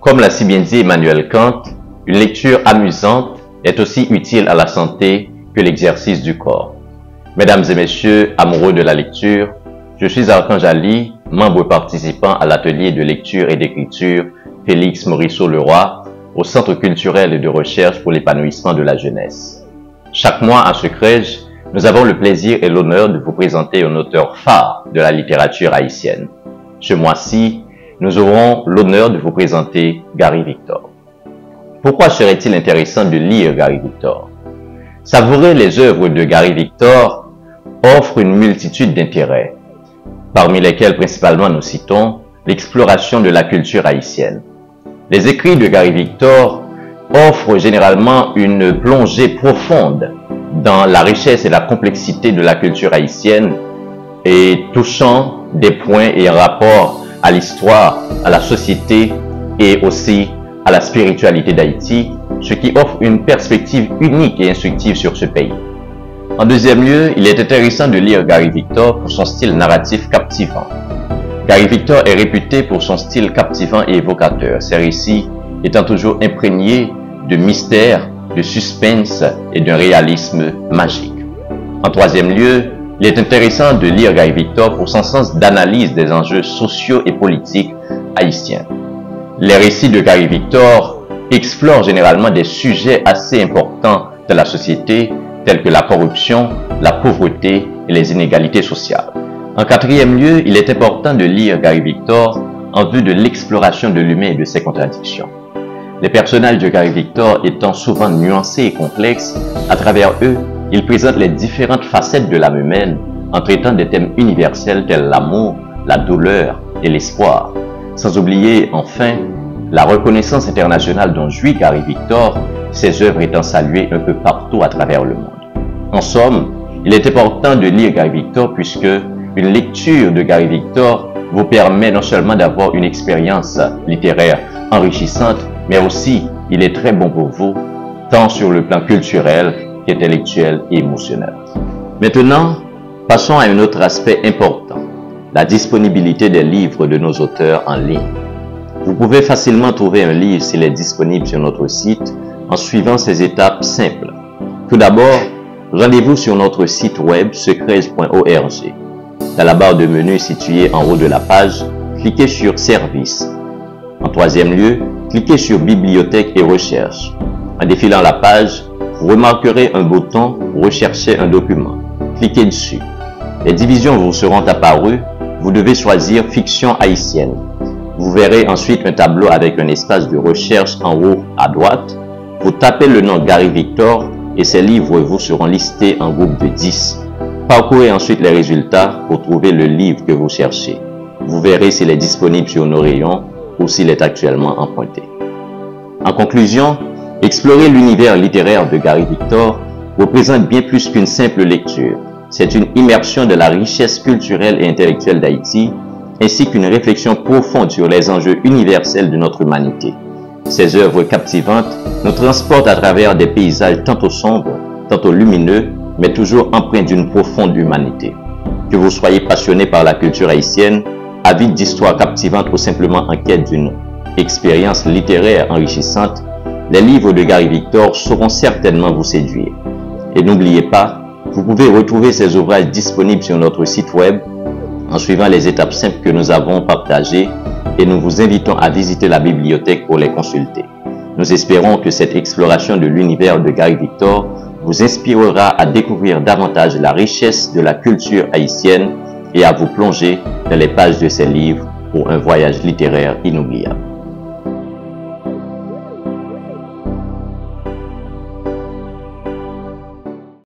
Comme l'a si bien dit Emmanuel Kant, une lecture amusante est aussi utile à la santé que l'exercice du corps. Mesdames et messieurs, amoureux de la lecture, je suis Archange Ali, membre participant à l'atelier de lecture et d'écriture Félix Morisseau-Leroy au Centre culturel et de recherche pour l'épanouissement de la jeunesse. Chaque mois à ce crèche, nous avons le plaisir et l'honneur de vous présenter un auteur phare de la littérature haïtienne. Ce mois-ci, nous aurons l'honneur de vous présenter Gary Victor. Pourquoi serait-il intéressant de lire Gary Victor? Savourer les œuvres de Gary Victor offre une multitude d'intérêts, parmi lesquels principalement nous citons l'exploration de la culture haïtienne. Les écrits de Gary Victor offrent généralement une plongée profonde dans la richesse et la complexité de la culture haïtienne et touchant des points et un rapport à l'histoire, à la société et aussi à la spiritualité d'Haïti, ce qui offre une perspective unique et instructive sur ce pays. En deuxième lieu, il est intéressant de lire Gary Victor pour son style narratif captivant. Gary Victor est réputé pour son style captivant et évocateur, ses récits étant toujours imprégnés de mystère, de suspense et d'un réalisme magique. En troisième lieu, il est intéressant de lire Gary Victor pour son sens d'analyse des enjeux sociaux et politiques haïtiens. Les récits de Gary Victor explorent généralement des sujets assez importants de la société, tels que la corruption, la pauvreté et les inégalités sociales. En quatrième lieu, il est important de lire Gary Victor en vue de l'exploration de l'humain et de ses contradictions. Les personnages de Gary Victor étant souvent nuancés et complexes, à travers eux, il présente les différentes facettes de l'âme humaine en traitant des thèmes universels tels l'amour, la douleur et l'espoir. Sans oublier, enfin, la reconnaissance internationale dont jouit Gary Victor, ses œuvres étant saluées un peu partout à travers le monde. En somme, il est important de lire Gary Victor puisque une lecture de Gary Victor vous permet non seulement d'avoir une expérience littéraire enrichissante, mais aussi il est très bon pour vous, tant sur le plan culturel qu'intellectuel et émotionnel. Maintenant, passons à un autre aspect important, la disponibilité des livres de nos auteurs en ligne. Vous pouvez facilement trouver un livre s'il est disponible sur notre site en suivant ces étapes simples. Tout d'abord, rendez-vous sur notre site web secrège.org. Dans la barre de menu située en haut de la page, cliquez sur Services. En troisième lieu, cliquez sur Bibliothèque et Recherche. En défilant la page, vous remarquerez un bouton Rechercher un document. Cliquez dessus. Les divisions vous seront apparues. Vous devez choisir Fiction haïtienne. Vous verrez ensuite un tableau avec un espace de recherche en haut à droite. Vous tapez le nom Gary Victor et ses livres vous seront listés en groupe de 10. Parcourez ensuite les résultats pour trouver le livre que vous cherchez. Vous verrez s'il est disponible sur nos rayons ou s'il est actuellement emprunté. En conclusion, explorer l'univers littéraire de Gary Victor représente bien plus qu'une simple lecture. C'est une immersion de la richesse culturelle et intellectuelle d'Haïti, ainsi qu'une réflexion profonde sur les enjeux universels de notre humanité. Ces œuvres captivantes nous transportent à travers des paysages tantôt sombres, tantôt lumineux, mais toujours empreints d'une profonde humanité. Que vous soyez passionné par la culture haïtienne, avide d'histoires captivantes ou simplement en quête d'une expérience littéraire enrichissante, les livres de Gary Victor sauront certainement vous séduire. Et n'oubliez pas, vous pouvez retrouver ces ouvrages disponibles sur notre site web en suivant les étapes simples que nous avons partagées et nous vous invitons à visiter la bibliothèque pour les consulter. Nous espérons que cette exploration de l'univers de Gary Victor vous inspirera à découvrir davantage la richesse de la culture haïtienne et à vous plonger dans les pages de ses livres pour un voyage littéraire inoubliable.